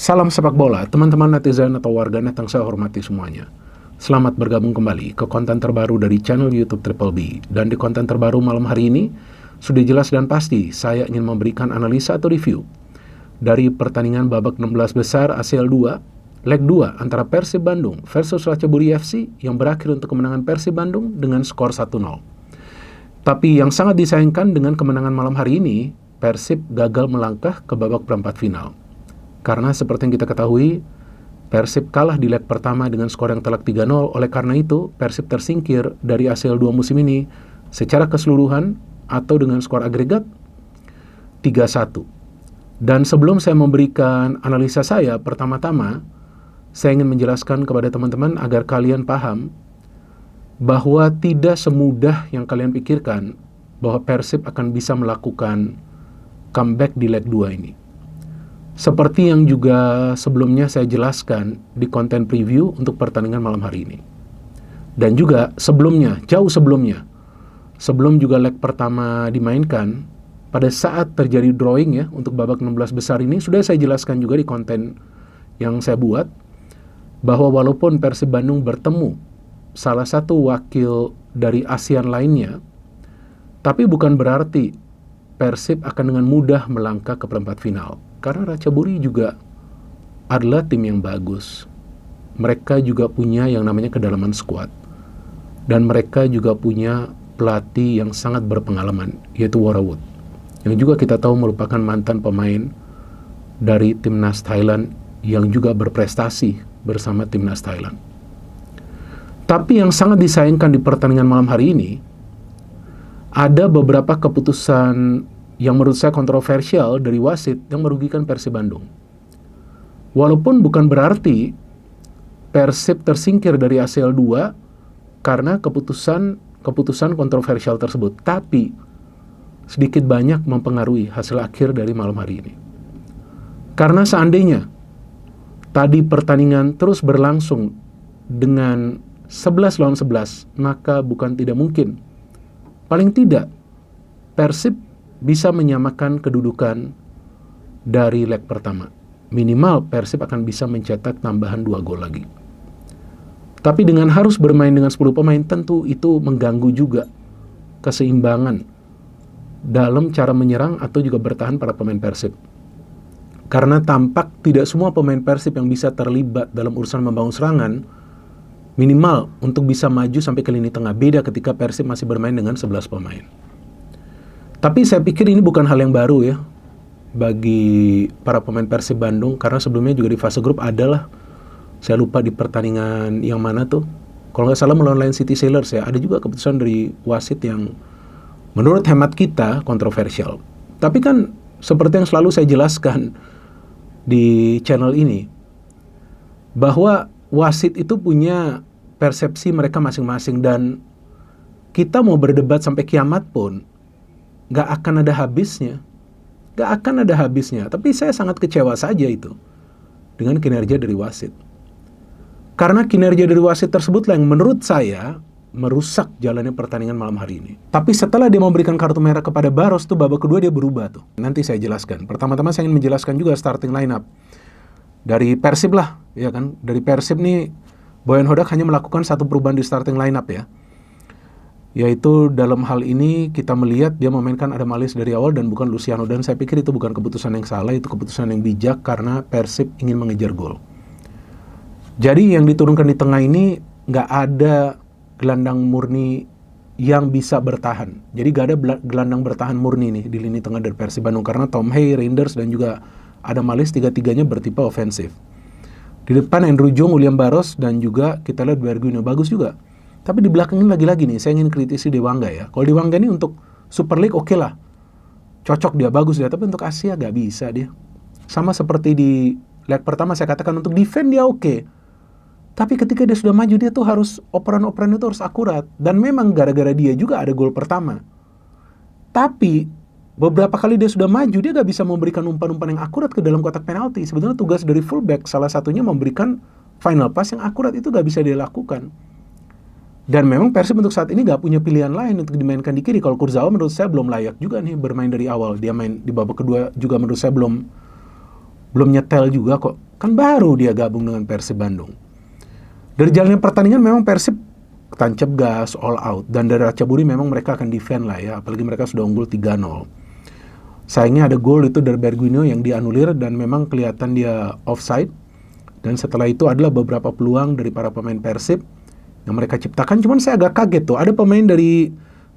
Salam sepak bola, teman-teman netizen atau warganet yang saya hormati semuanya. Selamat bergabung kembali ke konten terbaru dari channel YouTube Triple B. Dan di konten terbaru malam hari ini, sudah jelas dan pasti saya ingin memberikan analisa atau review dari pertandingan babak 16 besar ACL 2, leg 2 antara Persib Bandung versus Ratchaburi FC yang berakhir untuk kemenangan Persib Bandung dengan skor 1-0. Tapi yang sangat disayangkan dengan kemenangan malam hari ini, Persib gagal melangkah ke babak perempat final. Karena seperti yang kita ketahui, Persib kalah di leg pertama dengan skor yang telak 3-0. Oleh karena itu, Persib tersingkir dari ACL 2 musim ini secara keseluruhan atau dengan skor agregat 3-1. Dan sebelum saya memberikan analisa saya, pertama-tama saya ingin menjelaskan kepada teman-teman agar kalian paham bahwa tidak semudah yang kalian pikirkan bahwa Persib akan bisa melakukan comeback di leg 2 ini. Seperti yang juga sebelumnya saya jelaskan di konten preview untuk pertandingan malam hari ini. Dan juga sebelumnya, jauh sebelumnya, sebelum juga leg pertama dimainkan, pada saat terjadi drawing ya untuk babak 16 besar ini, sudah saya jelaskan juga di konten yang saya buat, bahwa walaupun Persib Bandung bertemu salah satu wakil dari ASEAN lainnya, tapi bukan berarti Persib akan dengan mudah melangkah ke perempat final. Karena Ratchaburi juga adalah tim yang bagus. Mereka juga punya yang namanya kedalaman skuad. Dan mereka juga punya pelatih yang sangat berpengalaman, yaitu Worawood. Yang juga kita tahu merupakan mantan pemain dari timnas Thailand yang juga berprestasi bersama timnas Thailand. Tapi yang sangat disayangkan di pertandingan malam hari ini, ada beberapa keputusan yang menurut saya kontroversial dari wasit yang merugikan Persib Bandung. Walaupun bukan berarti Persib tersingkir dari ACL 2 karena keputusan kontroversial tersebut, tapi sedikit banyak mempengaruhi hasil akhir dari malam hari ini. Karena seandainya tadi pertandingan terus berlangsung dengan 11 lawan 11, maka bukan tidak mungkin, paling tidak Persib bisa menyamakan kedudukan dari leg pertama. Minimal Persib akan bisa mencetak tambahan 2 gol lagi. Tapi dengan harus bermain dengan 10 pemain, tentu itu mengganggu juga keseimbangan dalam cara menyerang atau juga bertahan para pemain Persib. Karena tampak tidak semua pemain Persib yang bisa terlibat dalam urusan membangun serangan, minimal untuk bisa maju sampai ke lini tengah. Beda ketika Persib masih bermain dengan 11 pemain. Tapi saya pikir ini bukan hal yang baru ya bagi para pemain Persib Bandung, karena sebelumnya juga di fase grup adalah, saya lupa di pertandingan yang mana tuh, kalau nggak salah melawan Lion City Sailors ya, ada juga keputusan dari wasit yang menurut hemat kita kontroversial. Tapi kan seperti yang selalu saya jelaskan di channel ini, bahwa wasit itu punya persepsi mereka masing-masing, dan kita mau berdebat sampai kiamat pun gak akan ada habisnya. Gak akan ada habisnya. Tapi saya sangat kecewa saja itu dengan kinerja dari wasit. Karena kinerja dari wasit tersebutlah yang menurut saya merusak jalannya pertandingan malam hari ini. Tapi setelah dia memberikan kartu merah kepada Baros tuh, babak kedua dia berubah tuh. Nanti saya jelaskan. Pertama-tama saya ingin menjelaskan juga starting lineup dari Persib lah, ya kan? Dari Persib nih, Boyan Hodak hanya melakukan satu perubahan di starting lineup ya. Yaitu dalam hal ini kita melihat dia memainkan Adam Alis dari awal dan bukan Luciano. Dan saya pikir itu bukan keputusan yang salah, itu keputusan yang bijak karena Persib ingin mengejar gol. Jadi yang diturunkan di tengah ini nggak ada gelandang murni yang bisa bertahan. Jadi nggak ada gelandang bertahan murni nih di lini tengah dari Persib Bandung, karena Tom Hey, Reinders dan juga Adam Alis tiga-tiganya bertipe ofensif. Di depan Andrew Jong, William Baros, dan juga kita lihat Berguino bagus juga. Tapi di belakang ini lagi-lagi nih, saya ingin kritisi Dewangga ya. Kalau Dewangga ini untuk Super League oke lah, cocok dia, bagus dia. Tapi untuk Asia gak bisa dia. Sama seperti di leg pertama saya katakan, untuk defend dia oke. Tapi ketika dia sudah maju, dia tuh harus, operan-operan itu harus akurat. Dan memang gara-gara dia juga ada gol pertama. Tapi beberapa kali dia sudah maju, dia gak bisa memberikan umpan-umpan yang akurat ke dalam kotak penalti. Sebetulnya tugas dari fullback salah satunya memberikan final pass yang akurat, itu gak bisa dia lakukan. Dan memang Persib untuk saat ini gak punya pilihan lain untuk dimainkan di kiri. Kalau Kurzawa menurut saya belum layak juga nih bermain dari awal. Dia main di babak kedua juga menurut saya belum belum nyetel juga kok. Kan baru dia gabung dengan Persib Bandung. Dari jalannya pertandingan memang Persib tancap gas, all out. Dan dari Ratchaburi memang mereka akan defend lah ya. Apalagi mereka sudah unggul 3-0. Sayangnya ada gol itu dari Berguinho yang dianulir dan memang kelihatan dia offside. Dan setelah itu adalah beberapa peluang dari para pemain Persib yang mereka ciptakan. Cuman saya agak kaget tuh. Ada pemain dari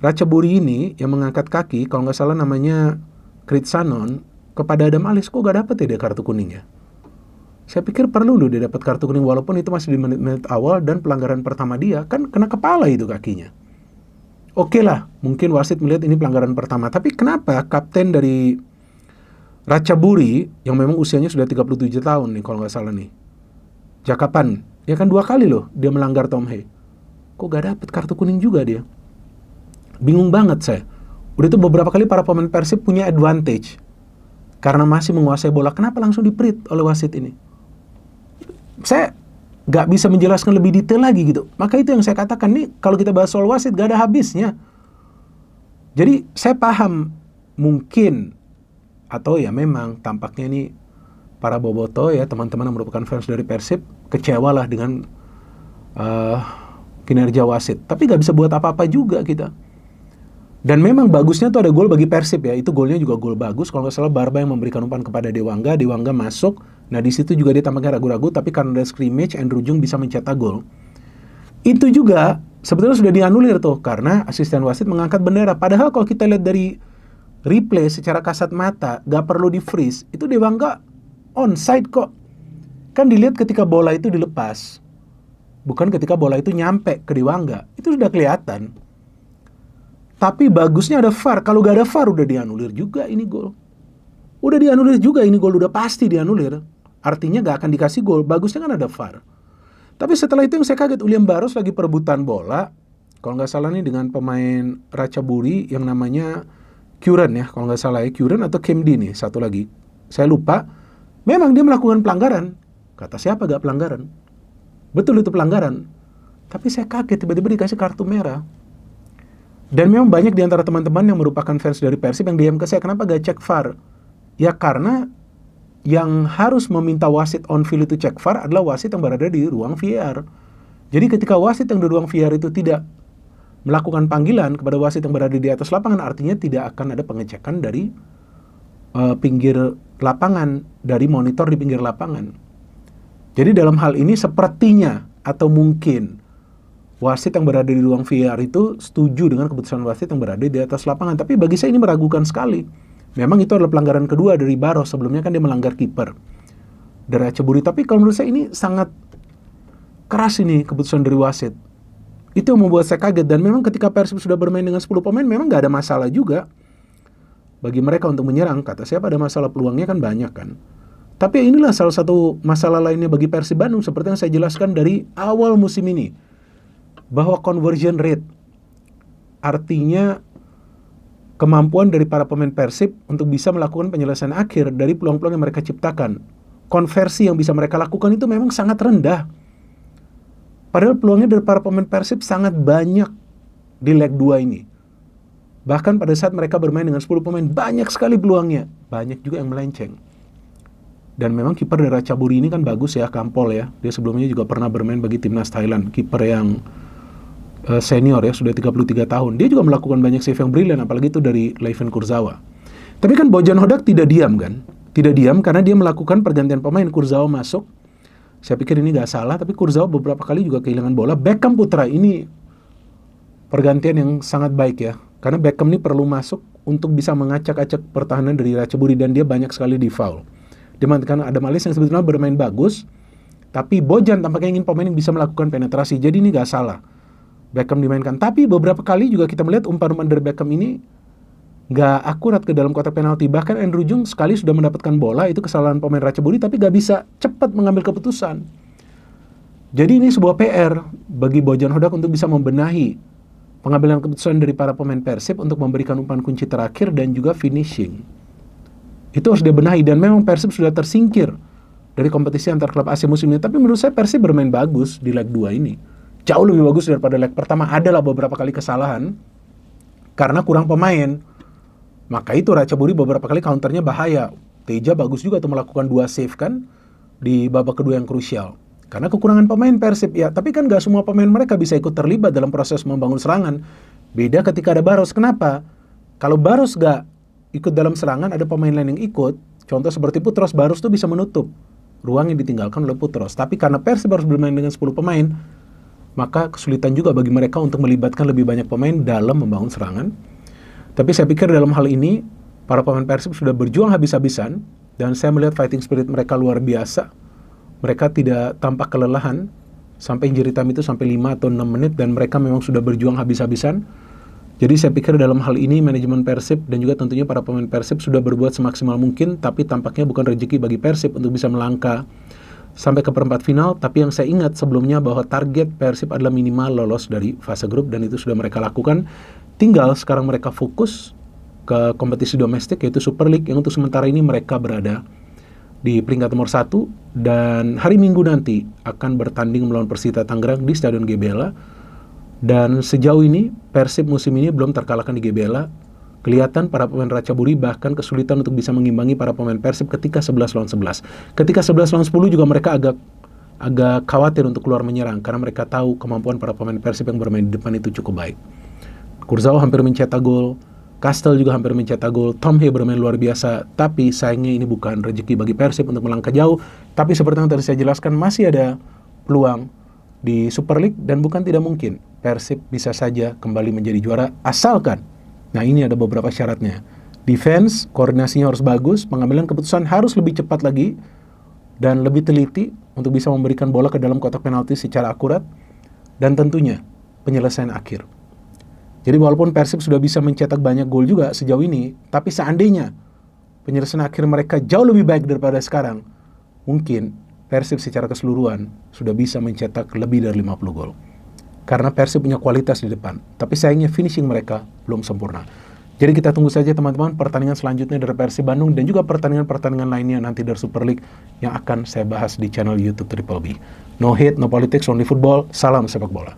Ratchaburi ini yang mengangkat kaki. Kalau nggak salah namanya Kritsanon. Kepada Adam Alis, kok gak dapet ya dia kartu kuningnya? Saya pikir perlu loh dia dapat kartu kuning walaupun itu masih di menit-menit awal dan pelanggaran pertama dia kan kena kepala itu kakinya. Oke lah, mungkin wasit melihat ini pelanggaran pertama. Tapi kenapa kapten dari Ratchaburi yang memang usianya sudah 37 tahun nih kalau nggak salah nih, Jakapan, ya kan 2 kali loh dia melanggar Tom Hei. Kok gak dapet kartu kuning juga dia? Bingung banget saya. Udah itu beberapa kali para pemain Persib punya advantage karena masih menguasai bola. Kenapa langsung diprit oleh wasit ini? Saya gak bisa menjelaskan lebih detail lagi gitu. Maka itu yang saya katakan nih, kalau kita bahas soal wasit gak ada habisnya. Jadi saya paham mungkin, atau ya memang tampaknya nih para boboto ya, teman-teman yang merupakan fans dari Persib, kecewa lah dengan kinerja wasit. Tapi gak bisa buat apa-apa juga kita. Dan memang bagusnya tuh ada gol bagi Persib ya. Itu golnya juga gol bagus. Kalau nggak salah Barba yang memberikan umpan kepada Dewangga. Dewangga masuk. Nah di situ juga dia tampaknya ragu-ragu. Tapi karena ada scrimmage, Andrew Jung bisa mencetak gol. Itu juga sebetulnya sudah dianulir tuh. Karena asisten wasit mengangkat bendera. Padahal kalau kita lihat dari replay secara kasat mata, gak perlu di freeze. Itu Dewangga onside kok. Kan dilihat ketika bola itu dilepas. Bukan ketika bola itu nyampe ke Dewangga. Itu sudah kelihatan. Tapi bagusnya ada VAR. Kalau gak ada VAR udah dianulir juga ini gol. Udah dianulir juga ini gol. Udah pasti dianulir. Artinya gak akan dikasih gol. Bagusnya kan ada VAR. Tapi setelah itu yang saya kaget. William Barros lagi perebutan bola. Kalau gak salah nih dengan pemain Ratchaburi yang namanya Curran ya. Kalau gak salah ya. Curran atau Kemdi nih. Satu lagi. Saya lupa. Memang dia melakukan pelanggaran. Kata siapa gak pelanggaran? Betul itu pelanggaran. Tapi saya kaget tiba-tiba dikasih kartu merah. Dan memang banyak di antara teman-teman yang merupakan fans dari Persib yang DM ke saya, kenapa gak cek VAR? Ya karena yang harus meminta wasit on field itu cek VAR adalah wasit yang berada di ruang VAR. Jadi ketika wasit yang di ruang VAR itu tidak melakukan panggilan kepada wasit yang berada di atas lapangan, artinya tidak akan ada pengecekan dari pinggir lapangan, dari monitor di pinggir lapangan. Jadi dalam hal ini sepertinya atau mungkin wasit yang berada di ruang VAR itu setuju dengan keputusan wasit yang berada di atas lapangan. Tapi bagi saya ini meragukan sekali. Memang itu adalah pelanggaran kedua dari Barros. Sebelumnya kan dia melanggar kiper dari Ratchaburi. Tapi kalau menurut saya ini sangat keras ini keputusan dari wasit. Itu yang membuat saya kaget. Dan memang ketika Persib sudah bermain dengan 10 pemain, memang gak ada masalah juga bagi mereka untuk menyerang. Kata siapa ada masalah, peluangnya kan banyak kan. Tapi inilah salah satu masalah lainnya bagi Persib Bandung. Seperti yang saya jelaskan dari awal musim ini. Bahwa conversion rate artinya kemampuan dari para pemain Persib untuk bisa melakukan penyelesaian akhir dari peluang-peluang yang mereka ciptakan. Konversi yang bisa mereka lakukan itu memang sangat rendah. Padahal peluangnya dari para pemain Persib sangat banyak di leg 2 ini. Bahkan pada saat mereka bermain dengan 10 pemain, banyak sekali peluangnya. Banyak juga yang melenceng. Dan memang kiper dari Ratchaburi ini kan bagus ya, Kampol ya. Dia sebelumnya juga pernah bermain bagi timnas Thailand. Kiper yang senior ya, sudah 33 tahun. Dia juga melakukan banyak save yang brilian, apalagi itu dari Leiven Kurzawa. Tapi kan Bojan Hodak tidak diam kan? Tidak diam karena dia melakukan pergantian pemain. Kurzawa masuk. Saya pikir ini gak salah, tapi Kurzawa beberapa kali juga kehilangan bola. Beckham Putra ini pergantian yang sangat baik ya. Karena Beckham ini perlu masuk untuk bisa mengacak-acak pertahanan dari Ratchaburi dan dia banyak sekali di foul. Dimanfaatkan ada Malis yang sebetulnya bermain bagus, tapi Bojan tampaknya ingin pemain yang bisa melakukan penetrasi. Jadi ini gak salah Beckham dimainkan. Tapi beberapa kali juga kita melihat umpan-umpan dari Beckham ini gak akurat ke dalam kotak penalti. Bahkan Andrew Jung sekali sudah mendapatkan bola, itu kesalahan pemain Ratchaburi, tapi gak bisa cepat mengambil keputusan. Jadi ini sebuah PR bagi Bojan Hodak untuk bisa membenahi pengambilan keputusan dari para pemain Persib untuk memberikan umpan kunci terakhir dan juga finishing. Itu harus dibenahi, dan memang Persib sudah tersingkir dari kompetisi antar klub AC musim ini. Tapi menurut saya Persib bermain bagus di leg 2 ini. Jauh lebih bagus daripada leg pertama. Adalah beberapa kali kesalahan karena kurang pemain. Maka itu Ratchaburi beberapa kali counternya bahaya. Teja bagus juga tuh melakukan 2 save kan di babak kedua yang krusial. Karena kekurangan pemain Persib ya, tapi kan gak semua pemain mereka bisa ikut terlibat dalam proses membangun serangan. Beda ketika ada Barros. Kenapa? Kalau Barros gak ikut dalam serangan, ada pemain lain yang ikut. Contoh seperti Putros, Barros tuh bisa menutup ruang yang ditinggalkan oleh Putros. Tapi karena Persib harus bermain dengan 10 pemain, maka kesulitan juga bagi mereka untuk melibatkan lebih banyak pemain dalam membangun serangan. Tapi saya pikir dalam hal ini, para pemain Persib sudah berjuang habis-habisan, dan saya melihat fighting spirit mereka luar biasa. Mereka tidak tampak kelelahan, sampai injury time itu sampai 5 atau 6 menit, dan mereka memang sudah berjuang habis-habisan. Jadi saya pikir dalam hal ini, manajemen Persib dan juga tentunya para pemain Persib sudah berbuat semaksimal mungkin, tapi tampaknya bukan rezeki bagi Persib untuk bisa melangkah sampai ke perempat final. Tapi yang saya ingat sebelumnya bahwa target Persib adalah minimal lolos dari fase grup, dan itu sudah mereka lakukan. Tinggal sekarang mereka fokus ke kompetisi domestik, yaitu Super League, yang untuk sementara ini mereka berada di peringkat nomor 1, dan hari Minggu nanti akan bertanding melawan Persita Tangerang di Stadion GBLA. Dan sejauh ini Persib musim ini belum terkalahkan di GBLA. Kelihatan para pemain Ratchaburi bahkan kesulitan untuk bisa mengimbangi para pemain Persib ketika 11 lawan 11. Ketika 11 lawan 10 juga mereka agak khawatir untuk keluar menyerang, karena mereka tahu kemampuan para pemain Persib yang bermain di depan itu cukup baik. Kurzawa hampir mencetak gol, Kastel juga hampir mencetak gol, Tom Hee bermain luar biasa, tapi sayangnya ini bukan rezeki bagi Persib untuk melangkah jauh. Tapi seperti yang tadi saya jelaskan, masih ada peluang di Super League, dan bukan tidak mungkin Persib bisa saja kembali menjadi juara, asalkan, nah ini ada beberapa syaratnya. Defense, koordinasinya harus bagus, pengambilan keputusan harus lebih cepat lagi, dan lebih teliti untuk bisa memberikan bola ke dalam kotak penalti secara akurat, dan tentunya penyelesaian akhir. Jadi walaupun Persib sudah bisa mencetak banyak gol juga sejauh ini, tapi seandainya penyelesaian akhir mereka jauh lebih baik daripada sekarang, mungkin Persib secara keseluruhan sudah bisa mencetak lebih dari 50 gol. Karena Persib punya kualitas di depan, tapi sayangnya finishing mereka belum sempurna. Jadi kita tunggu saja teman-teman pertandingan selanjutnya dari Persib Bandung, dan juga pertandingan-pertandingan lainnya nanti dari Super League yang akan saya bahas di channel YouTube Triple B. No hate, no politics, only football. Salam sepak bola.